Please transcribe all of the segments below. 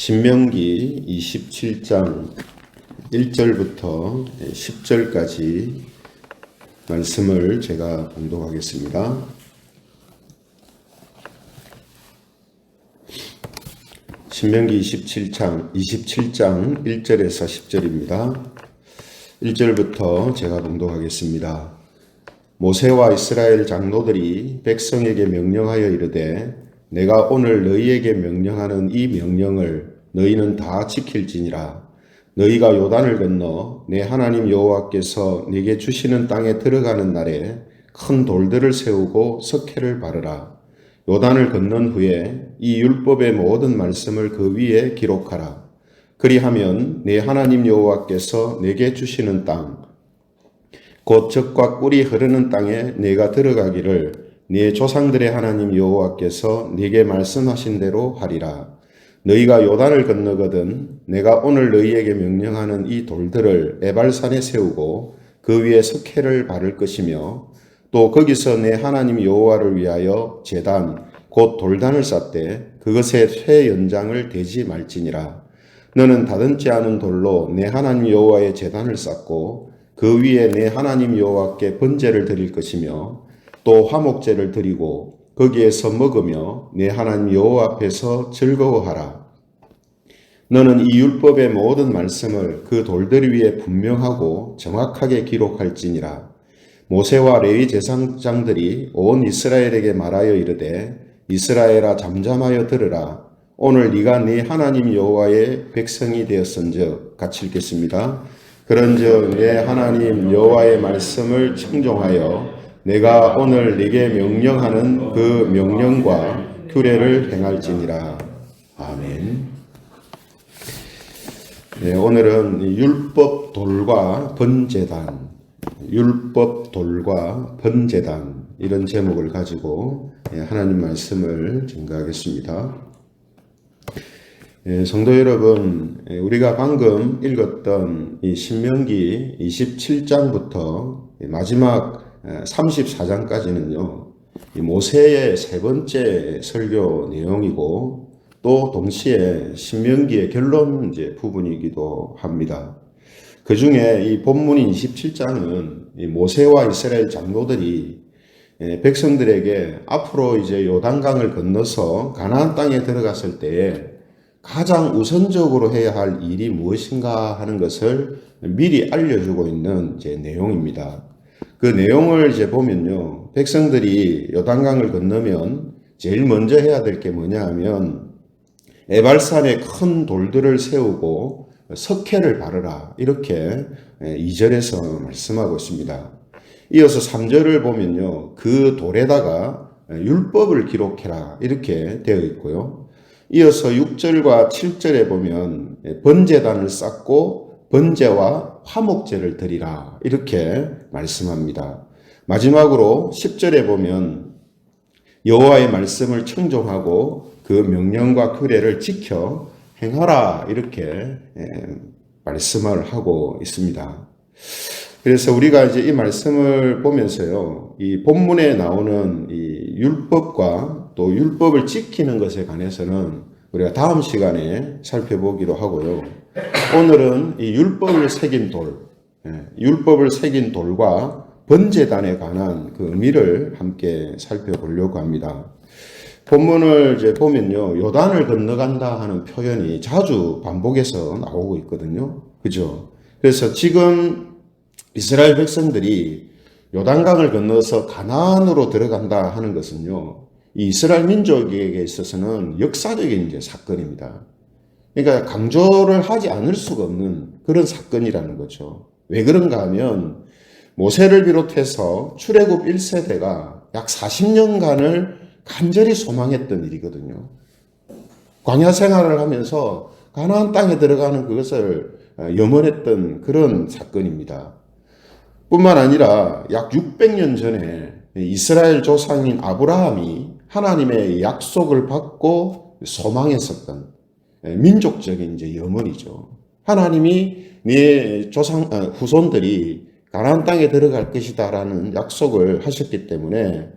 신명기 27장 1절부터 10절까지 말씀을 제가 봉독하겠습니다. 신명기 27장 1절에서 10절입니다. 1절부터 제가 봉독하겠습니다. 모세와 이스라엘 장로들이 백성에게 명령하여 이르되 내가 오늘 너희에게 명령하는 이 명령을 너희는 다 지킬지니라. 너희가 요단을 건너 내 하나님 여호와께서 네게 주시는 땅에 들어가는 날에 큰 돌들을 세우고 석회를 바르라. 요단을 건넌 후에 이 율법의 모든 말씀을 그 위에 기록하라. 그리하면 내 하나님 여호와께서 내게 주시는 땅, 곧 젖과 꿀이 흐르는 땅에 내가 들어가기를 네 조상들의 하나님 여호와께서 네게 말씀하신 대로 하리라. 너희가 요단을 건너거든 내가 오늘 너희에게 명령하는 이 돌들을 에발산에 세우고 그 위에 석회를 바를 것이며 또 거기서 내 하나님 여호와를 위하여 제단 곧 돌단을 쌓되 그것에 쇠 연장을 대지 말지니라. 너는 다듬지 않은 돌로 내 하나님 여호와의 제단을 쌓고 그 위에 내 하나님 여호와께 번제를 드릴 것이며 또 화목제를 드리고 거기에서 먹으며 내 하나님 여호와 앞에서 즐거워하라. 너는 이 율법의 모든 말씀을 그 돌들 위에 분명하고 정확하게 기록할지니라. 모세와 레위 제사장들이 온 이스라엘에게 말하여 이르되 이스라엘아 잠잠하여 들으라. 오늘 네가 네 하나님 여호와의 백성이 되었은즉 같이 읽겠습니다. 그런즉 내 하나님 여호와의 말씀을 청종하여 내가 오늘 네게 명령하는 그 명령과 규례를 행할지니라. 아멘. 네, 오늘은 율법 돌과 번제단, 율법 돌과 번제단 이런 제목을 가지고 하나님 말씀을 증거하겠습니다. 성도 여러분, 우리가 방금 읽었던 이 신명기 27장부터 마지막 34장까지는요, 모세의 세 번째 설교 내용이고 또 동시에 신명기의 결론 부분이기도 합니다. 그 중에 이 본문인 27장은 모세와 이스라엘 장로들이 백성들에게 앞으로 이제 요단강을 건너서 가나안 땅에 들어갔을 때에 가장 우선적으로 해야 할 일이 무엇인가 하는 것을 미리 알려주고 있는 내용입니다. 그 내용을 보면요, 백성들이 요단강을 건너면 제일 먼저 해야 될 게 뭐냐 하면 에발산에 큰 돌들을 세우고 석회를 바르라, 이렇게 2절에서 말씀하고 있습니다. 이어서 3절을 보면요, 그 돌에다가 율법을 기록해라, 이렇게 되어 있고요. 이어서 6절과 7절에 보면 번제단을 쌓고 번제와 화목제를 드리라, 이렇게 말씀합니다. 마지막으로 10절에 보면 여호와의 말씀을 청종하고 그 명령과 규례를 지켜 행하라, 이렇게 말씀을 하고 있습니다. 그래서 우리가 이제 이 말씀을 보면서요, 이 본문에 나오는 이 율법과 또 율법을 지키는 것에 관해서는 우리가 다음 시간에 살펴보기로 하고요. 오늘은 이 율법을 새긴 돌, 율법을 새긴 돌과 번제단에 관한 그 의미를 함께 살펴보려고 합니다. 본문을 보면요, 요단을 건너간다 하는 표현이 자주 반복해서 나오고 있거든요. 그죠? 그래서 지금 이스라엘 백성들이 요단강을 건너서 가나안으로 들어간다 하는 것은요, 이 이스라엘 민족에게 있어서는 역사적인 사건입니다. 그러니까 강조를 하지 않을 수가 없는 그런 사건이라는 거죠. 왜 그런가 하면 모세를 비롯해서 출애굽 1세대가 약 40년간을 간절히 소망했던 일이거든요. 광야 생활을 하면서 가나안 땅에 들어가는 그것을 염원했던 그런 사건입니다. 뿐만 아니라 약 600년 전에 이스라엘 조상인 아브라함이 하나님의 약속을 받고 소망했었던 민족적인 염원이죠. 하나님이 네 후손들이 가나안 땅에 들어갈 것이다라는 약속을 하셨기 때문에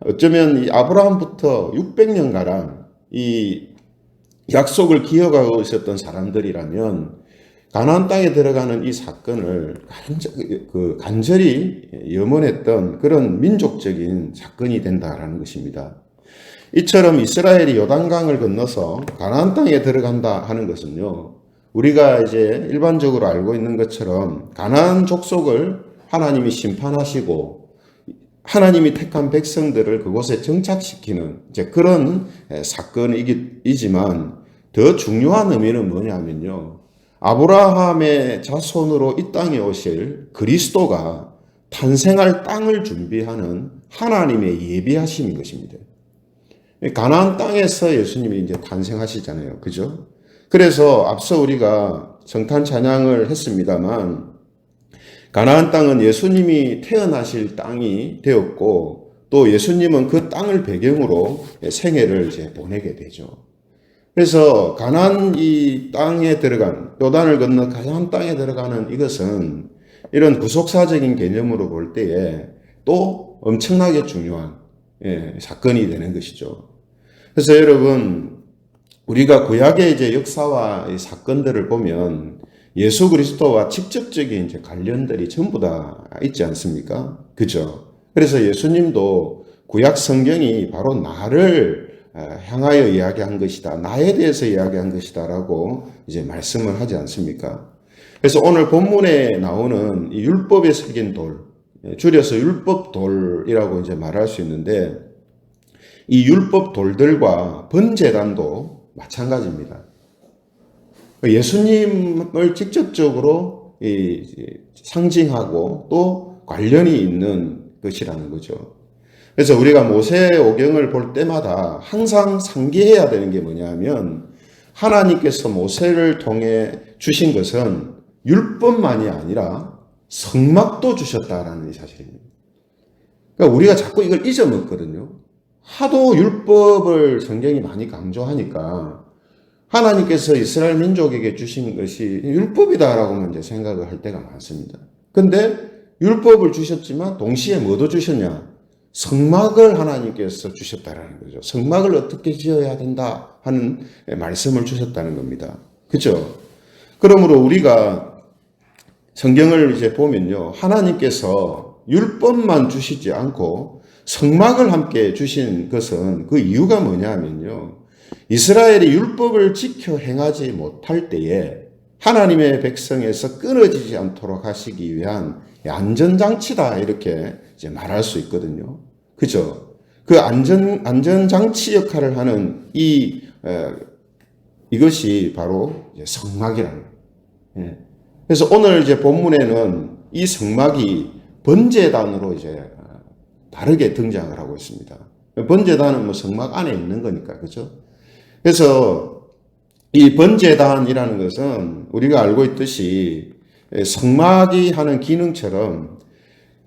어쩌면 이 아브라함부터 600년가량 이 약속을 기억하고 있었던 사람들이라면 가나안 땅에 들어가는 이 사건을 간절히 염원했던 그런 민족적인 사건이 된다라는 것입니다. 이처럼 이스라엘이 요단강을 건너서 가나안 땅에 들어간다 하는 것은요, 우리가 이제 일반적으로 알고 있는 것처럼 가나안 족속을 하나님이 심판하시고 하나님이 택한 백성들을 그곳에 정착시키는 이제 그런 사건이지만 더 중요한 의미는 뭐냐면요, 아브라함의 자손으로 이 땅에 오실 그리스도가 탄생할 땅을 준비하는 하나님의 예비하심인 것입니다. 가나안 땅에서 예수님이 이제 탄생하시잖아요. 그죠? 그래서 앞서 우리가 성탄 찬양을 했습니다만 가나안 땅은 예수님이 태어나실 땅이 되었고 또 예수님은 그 땅을 배경으로 생애를 이제 보내게 되죠. 그래서 가나안 이 땅에 들어간 요단을 건너 가나안 땅에 들어가는 이것은 이런 구속사적인 개념으로 볼 때에 또 엄청나게 중요한 사건이 되는 것이죠. 그래서 여러분 우리가 구약의 이제 역사와 이 사건들을 보면 예수 그리스도와 직접적인 이제 관련들이 전부 다 있지 않습니까? 그죠? 그래서 예수님도 구약 성경이 바로 나를 향하여 이야기한 것이다. 나에 대해서 이야기한 것이다. 라고 이제 말씀을 하지 않습니까? 그래서 오늘 본문에 나오는 이 율법에 새긴 돌, 줄여서 율법 돌이라고 이제 말할 수 있는데 이 율법 돌들과 번제단도 마찬가지입니다. 예수님을 직접적으로 상징하고 또 관련이 있는 것이라는 거죠. 그래서 우리가 모세오경을 볼 때마다 항상 상기해야 되는 게 뭐냐면 하나님께서 모세를 통해 주신 것은 율법만이 아니라 성막도 주셨다라는 사실입니다. 그러니까 우리가 자꾸 이걸 잊어먹거든요. 하도 율법을 성경이 많이 강조하니까 하나님께서 이스라엘 민족에게 주신 것이 율법이다라고만 이제 생각을 할 때가 많습니다. 근데 율법을 주셨지만 동시에 뭐도 주셨냐? 성막을 하나님께서 주셨다라는 거죠. 성막을 어떻게 지어야 된다 하는 말씀을 주셨다는 겁니다. 그렇죠? 그러므로 우리가 성경을 이제 보면요, 하나님께서 율법만 주시지 않고 성막을 함께 주신 것은 그 이유가 뭐냐면요, 이스라엘이 율법을 지켜 행하지 못할 때에 하나님의 백성에서 끊어지지 않도록 하시기 위한 안전장치다 이렇게 이제 말할 수 있거든요. 그죠? 그 안전장치 역할을 하는 이것이 바로 성막이라는 거예요. 그래서 오늘 이제 본문에는 이 성막이 번제단으로 이제 다르게 등장을 하고 있습니다. 번제단은 뭐 성막 안에 있는 거니까, 그죠? 그래서 이 번제단이라는 것은 우리가 알고 있듯이 성막이 하는 기능처럼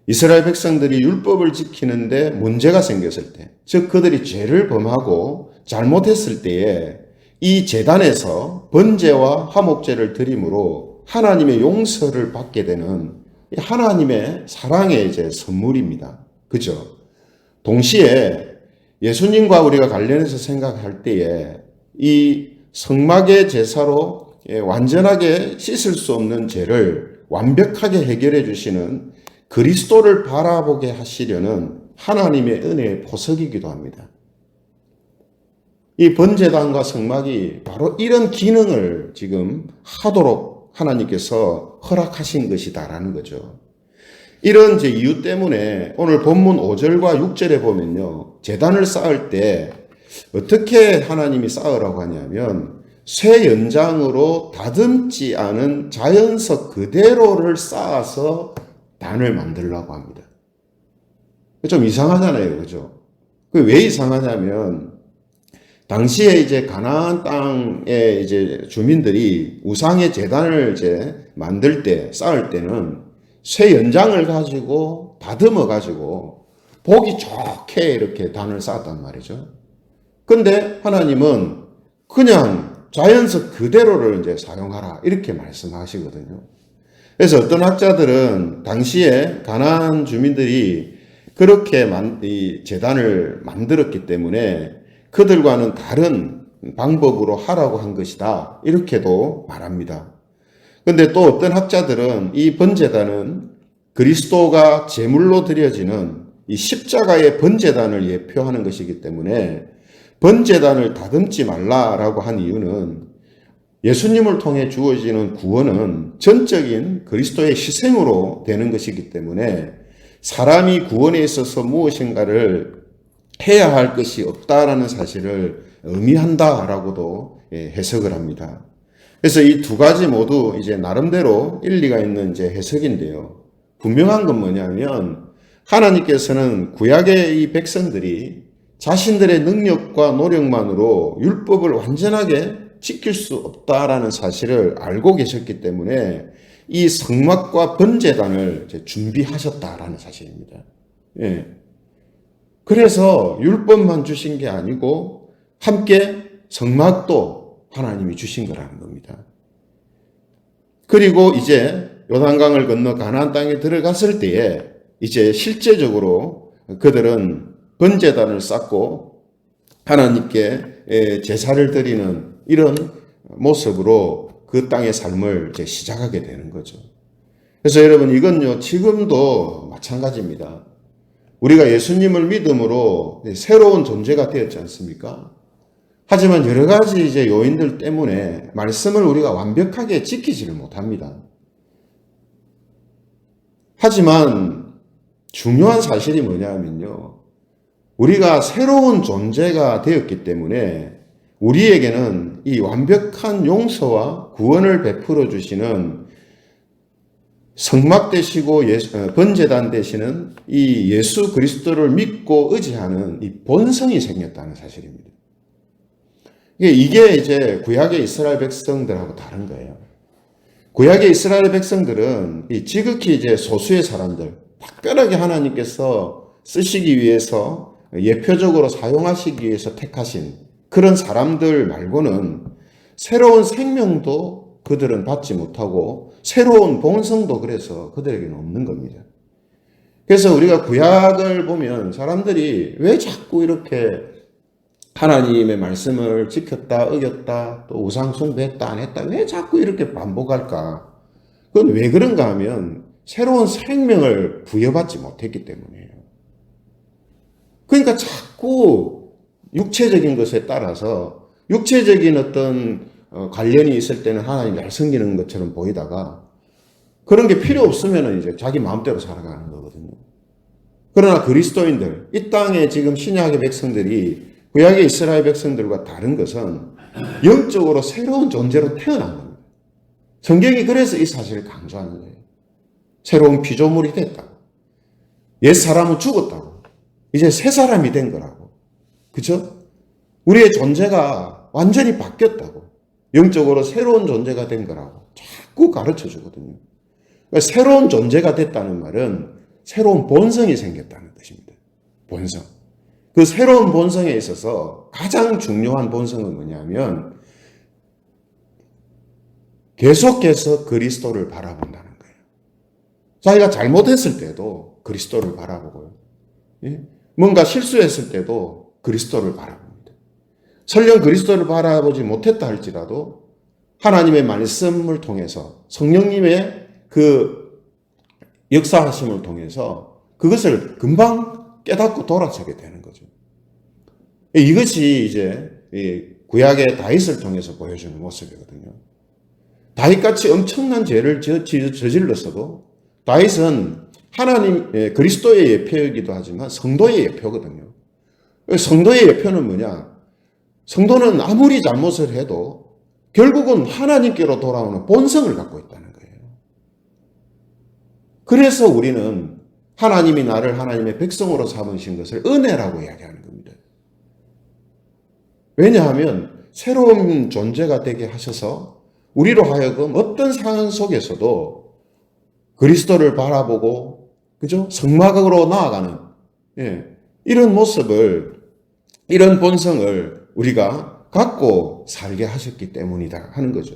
이스라엘 백성들이 율법을 지키는데 문제가 생겼을 때, 즉 그들이 죄를 범하고 잘못했을 때에 이 제단에서 번제와 화목제를 드림으로 하나님의 용서를 받게 되는 하나님의 사랑의 이제 선물입니다. 그죠? 동시에 예수님과 우리가 관련해서 생각할 때에 이 성막의 제사로 완전하게 씻을 수 없는 죄를 완벽하게 해결해 주시는 그리스도를 바라보게 하시려는 하나님의 은혜의 보석이기도 합니다. 이 번제단과 성막이 바로 이런 기능을 지금 하도록 하나님께서 허락하신 것이다라는 거죠. 이런 이유 때문에 오늘 본문 5절과 6절에 보면요, 제단을 쌓을 때 어떻게 하나님이 쌓으라고 하냐면 쇠 연장으로 다듬지 않은 자연석 그대로를 쌓아서 단을 만들려고 합니다. 좀 이상하잖아요, 그죠? 왜 이상하냐면 당시에 이제 가나안 땅의 이제 주민들이 우상의 제단을 이제 만들 때, 쌓을 때는 쇠 연장을 가지고 다듬어 가지고 보기 좋게 이렇게 단을 쌓았단 말이죠. 근데 하나님은 그냥 자연석 그대로를 이제 사용하라 이렇게 말씀하시거든요. 그래서 어떤 학자들은 당시에 가나안 주민들이 그렇게 이 제단을 만들었기 때문에 그들과는 다른 방법으로 하라고 한 것이다. 이렇게도 말합니다. 근데 또 어떤 학자들은 이 번제단은 그리스도가 제물로 드려지는 이 십자가의 번제단을 예표하는 것이기 때문에 번제단을 다듬지 말라라고 한 이유는 예수님을 통해 주어지는 구원은 전적인 그리스도의 희생으로 되는 것이기 때문에 사람이 구원에 있어서 무엇인가를 해야 할 것이 없다라는 사실을 의미한다라고도 해석을 합니다. 그래서 이 두 가지 모두 이제 나름대로 일리가 있는 이제 해석인데요. 분명한 건 뭐냐면 하나님께서는 구약의 이 백성들이 자신들의 능력과 노력만으로 율법을 완전하게 지킬 수 없다라는 사실을 알고 계셨기 때문에 이 성막과 번제단을 준비하셨다라는 사실입니다. 예. 그래서 율법만 주신 게 아니고 함께 성막도 하나님이 주신 거라는 겁니다. 그리고 이제 요단강을 건너 가나안 땅에 들어갔을 때에 이제 실제적으로 그들은 번제단을 쌓고 하나님께 제사를 드리는 이런 모습으로 그 땅의 삶을 이제 시작하게 되는 거죠. 그래서 여러분 이건요 지금도 마찬가지입니다. 우리가 예수님을 믿음으로 새로운 존재가 되었지 않습니까? 하지만 여러 가지 이제 요인들 때문에 말씀을 우리가 완벽하게 지키지를 못합니다. 하지만 중요한 사실이 뭐냐면요. 우리가 새로운 존재가 되었기 때문에 우리에게는 이 완벽한 용서와 구원을 베풀어 주시는 성막 되시고 번제단 되시는 이 예수 그리스도를 믿고 의지하는 이 본성이 생겼다는 사실입니다. 이게 이제 구약의 이스라엘 백성들하고 다른 거예요. 구약의 이스라엘 백성들은 이 지극히 이제 소수의 사람들, 특별하게 하나님께서 쓰시기 위해서 예표적으로 사용하시기 위해서 택하신 그런 사람들 말고는 새로운 생명도 그들은 받지 못하고 새로운 본성도 그래서 그들에게는 없는 겁니다. 그래서 우리가 구약을 보면 사람들이 왜 자꾸 이렇게 하나님의 말씀을 지켰다, 어겼다, 또 우상 숭배했다, 안 했다, 왜 자꾸 이렇게 반복할까? 그건 왜 그런가 하면 새로운 생명을 부여받지 못했기 때문이에요. 그러니까 자꾸 육체적인 것에 따라서 육체적인 어떤 관련이 있을 때는 하나님 잘 섬기는 것처럼 보이다가 그런 게 필요 없으면 이제 자기 마음대로 살아가는 거거든요. 그러나 그리스도인들, 이 땅에 지금 신약의 백성들이 구약의 이스라엘 백성들과 다른 것은 영적으로 새로운 존재로 태어난 겁니다. 성경이 그래서 이 사실을 강조하는 거예요. 새로운 피조물이 됐다고. 옛 사람은 죽었다고. 이제 새 사람이 된 거라고. 그렇죠? 우리의 존재가 완전히 바뀌었다고. 영적으로 새로운 존재가 된 거라고 자꾸 가르쳐 주거든요. 그러니까 새로운 존재가 됐다는 말은 새로운 본성이 생겼다는 뜻입니다. 본성. 그 새로운 본성에 있어서 가장 중요한 본성은 뭐냐면 계속해서 그리스도를 바라본다는 거예요. 자기가 잘못했을 때도 그리스도를 바라보고요. 뭔가 실수했을 때도 그리스도를 바라봅니다. 설령 그리스도를 바라보지 못했다 할지라도 하나님의 말씀을 통해서 성령님의 그 역사하심을 통해서 그것을 금방 깨닫고 돌아서게 되는 거죠. 이것이 이제 구약의 다윗을 통해서 보여주는 모습이거든요. 다윗같이 엄청난 죄를 저질렀어도 다윗은 하나님 그리스도의 예표이기도 하지만 성도의 예표거든요. 성도의 예표는 뭐냐? 성도는 아무리 잘못을 해도 결국은 하나님께로 돌아오는 본성을 갖고 있다는 거예요. 그래서 우리는 하나님이 나를 하나님의 백성으로 삼으신 것을 은혜라고 이야기하는 겁니다. 왜냐하면 새로운 존재가 되게 하셔서 우리로 하여금 어떤 상황 속에서도 그리스도를 바라보고 그죠? 성막으로 나아가는 이런 모습을 이런 본성을 우리가 갖고 살게 하셨기 때문이다 하는 거죠.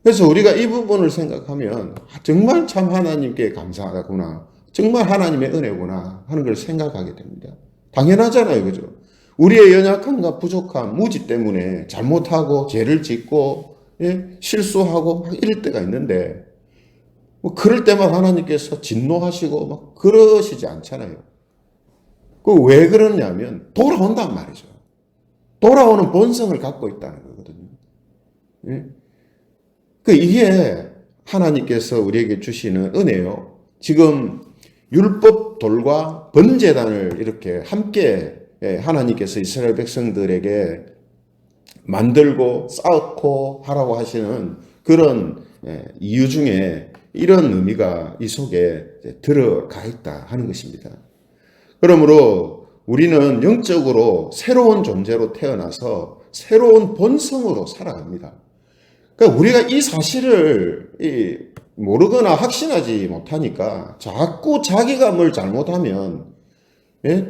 그래서 우리가 이 부분을 생각하면 정말 참 하나님께 감사하구나. 정말 하나님의 은혜구나 하는 걸 생각하게 됩니다. 당연하잖아요. 그죠? 우리의 연약함과 부족함, 무지 때문에 잘못하고 죄를 짓고 실수하고 막 이럴 때가 있는데 뭐 그럴 때마다 하나님께서 진노하시고 막 그러시지 않잖아요. 그 왜 그러냐면 돌아온단 말이죠. 돌아오는 본성을 갖고 있다는 거거든요. 이게 하나님께서 우리에게 주시는 은혜요. 지금 율법돌과 번제단을 이렇게 함께 하나님께서 이스라엘 백성들에게 만들고 쌓고 하라고 하시는 그런 이유 중에 이런 의미가 이 속에 들어가 있다 하는 것입니다. 그러므로 우리는 영적으로 새로운 존재로 태어나서 새로운 본성으로 살아갑니다. 그러니까 우리가 이 사실을 모르거나 확신하지 못하니까 자꾸 자기가 뭘 잘못하면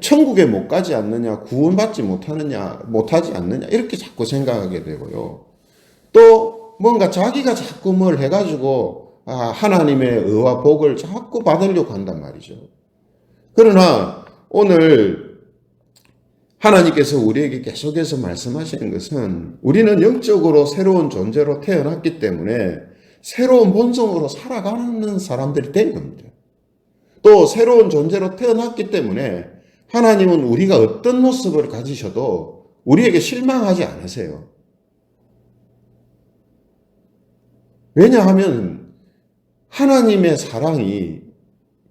천국에 못 가지 않느냐, 구원받지 못하지 않느냐 이렇게 자꾸 생각하게 되고요. 또 뭔가 자기가 자꾸 뭘 해가지고 하나님의 의와 복을 자꾸 받으려고 한단 말이죠. 그러나 오늘 하나님께서 우리에게 계속해서 말씀하시는 것은 우리는 영적으로 새로운 존재로 태어났기 때문에 새로운 본성으로 살아가는 사람들이 된 겁니다. 또 새로운 존재로 태어났기 때문에 하나님은 우리가 어떤 모습을 가지셔도 우리에게 실망하지 않으세요. 왜냐하면 하나님의 사랑이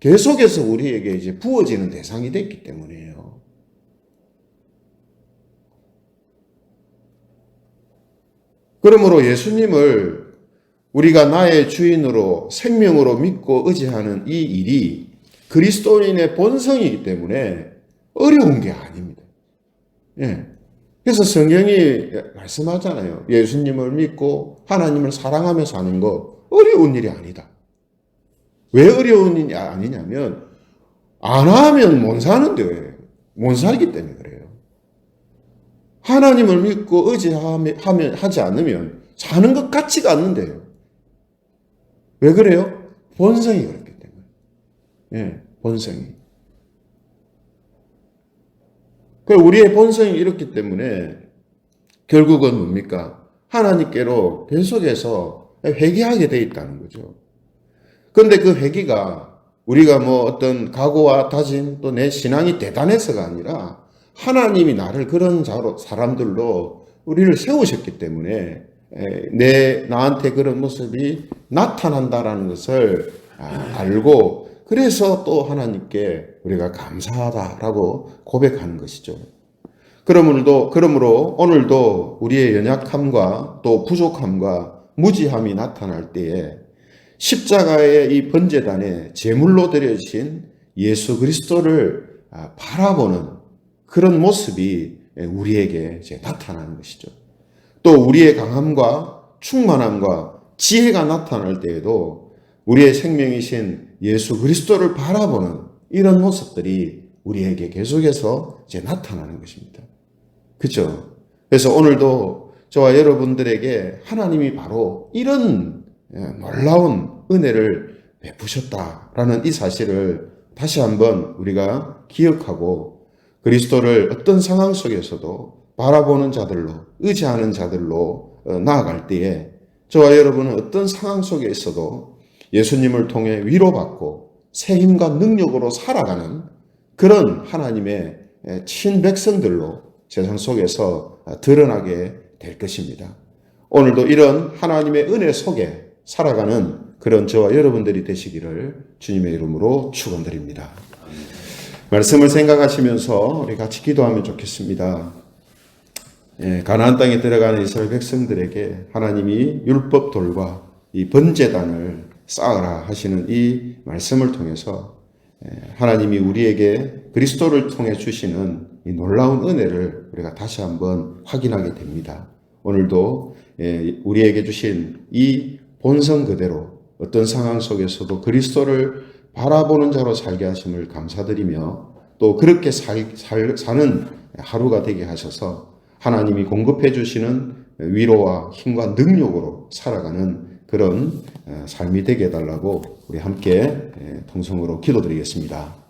계속해서 우리에게 이제 부어지는 대상이 됐기 때문이에요. 그러므로 예수님을 우리가 나의 주인으로 생명으로 믿고 의지하는 이 일이 그리스도인의 본성이기 때문에 어려운 게 아닙니다. 그래서 성경이 말씀하잖아요. 예수님을 믿고 하나님을 사랑하며 사는 거 어려운 일이 아니다. 왜 어려운 일이 아니냐면 안 하면 못 사는데 못 살기 때문에 그래요. 하나님을 믿고 하지 않으면 사는 것 같지가 않는데요. 왜 그래요? 본성이 그렇기 때문에. 본성이. 우리의 본성이 이렇기 때문에 결국은 뭡니까? 하나님께로 계속해서 회개하게 돼 있다는 거죠. 그런데 그 회개가 우리가 뭐 어떤 각오와 다짐 또 내 신앙이 대단해서가 아니라 하나님이 나를 그런 사람들로 우리를 세우셨기 때문에 나한테 그런 모습이 나타난다라는 것을 알고 그래서 또 하나님께 우리가 감사하다라고 고백하는 것이죠. 그러므로 오늘도 우리의 연약함과 또 부족함과 무지함이 나타날 때에 십자가의 이 번제단에 제물로 드려진 예수 그리스도를 바라보는 그런 모습이 우리에게 이제 나타나는 것이죠. 또 우리의 강함과 충만함과 지혜가 나타날 때에도 우리의 생명이신 예수 그리스도를 바라보는 이런 모습들이 우리에게 계속해서 이제 나타나는 것입니다. 그렇죠? 그래서 오늘도 저와 여러분들에게 하나님이 바로 이런 놀라운 은혜를 베푸셨다라는 이 사실을 다시 한번 우리가 기억하고 그리스도를 어떤 상황 속에서도 바라보는 자들로 의지하는 자들로 나아갈 때에 저와 여러분은 어떤 상황 속에 있어도 예수님을 통해 위로받고 새 힘과 능력으로 살아가는 그런 하나님의 친백성들로 세상 속에서 드러나게 될 것입니다. 오늘도 이런 하나님의 은혜 속에 살아가는 그런 저와 여러분들이 되시기를 주님의 이름으로 축원드립니다. 말씀을 생각하시면서 우리 같이 기도하면 좋겠습니다. 가나안 땅에 들어가는 이스라엘 백성들에게 하나님이 율법돌과 이 번제단을 쌓으라 하시는 이 말씀을 통해서 하나님이 우리에게 그리스도를 통해 주시는 이 놀라운 은혜를 우리가 다시 한번 확인하게 됩니다. 오늘도 우리에게 주신 이 본성 그대로 어떤 상황 속에서도 그리스도를 바라보는 자로 살게 하심을 감사드리며 또 그렇게 사는 하루가 되게 하셔서 하나님이 공급해 주시는 위로와 힘과 능력으로 살아가는 그런 삶이 되게 해달라고 우리 함께 통성으로 기도드리겠습니다.